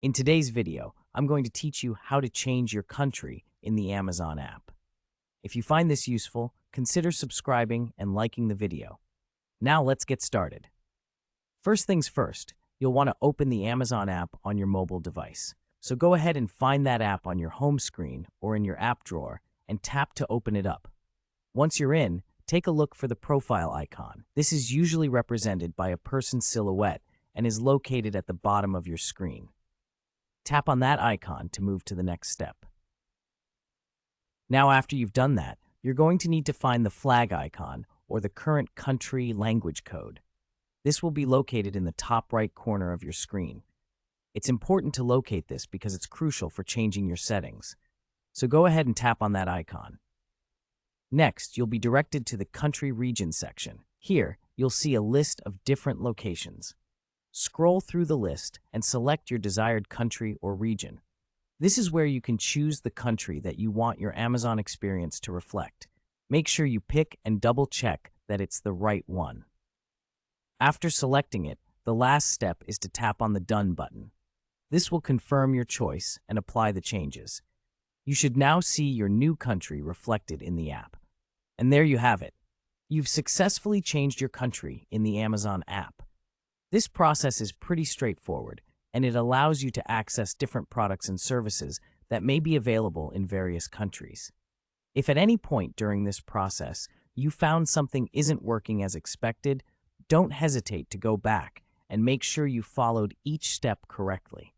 In today's video, I'm going to teach you how to change your country in the Amazon app. If you find this useful, consider subscribing and liking the video. Now let's get started. First things first, you'll want to open the Amazon app on your mobile device. So go ahead and find that app on your home screen or in your app drawer and tap to open it up. Once you're in, take a look for the profile icon. This is usually represented by a person's silhouette and is located at the bottom of your screen. Tap on that icon to move to the next step. Now, after you've done that, you're going to need to find the flag icon or the current country language code. This will be located in the top right corner of your screen. It's important to locate this because it's crucial for changing your settings. So go ahead and tap on that icon. Next, you'll be directed to the Country Region section. Here, you'll see a list of different locations. Scroll through the list and select your desired country or region. This is where you can choose the country that you want your Amazon experience to reflect. Make sure you pick and double-check that it's the right one. After selecting it, the last step is to tap on the Done button. This will confirm your choice and apply the changes. You should now see your new country reflected in the app. And there you have it. You've successfully changed your country in the Amazon app. This process is pretty straightforward, and it allows you to access different products and services that may be available in various countries. If at any point during this process you found something isn't working as expected, don't hesitate to go back and make sure you followed each step correctly.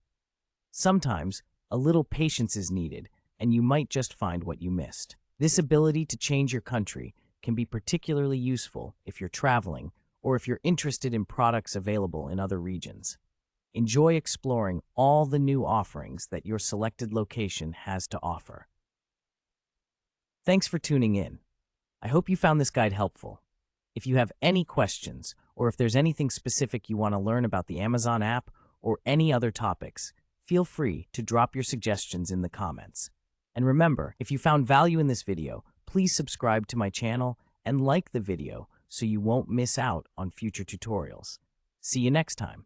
Sometimes, a little patience is needed, and you might just find what you missed. This ability to change your country can be particularly useful if you're traveling or if you're interested in products available in other regions. Enjoy exploring all the new offerings that your selected location has to offer. Thanks for tuning in. I hope you found this guide helpful. If you have any questions, or if there's anything specific you want to learn about the Amazon app or any other topics, feel free to drop your suggestions in the comments. And remember, if you found value in this video, please subscribe to my channel and like the video so you won't miss out on future tutorials. See you next time.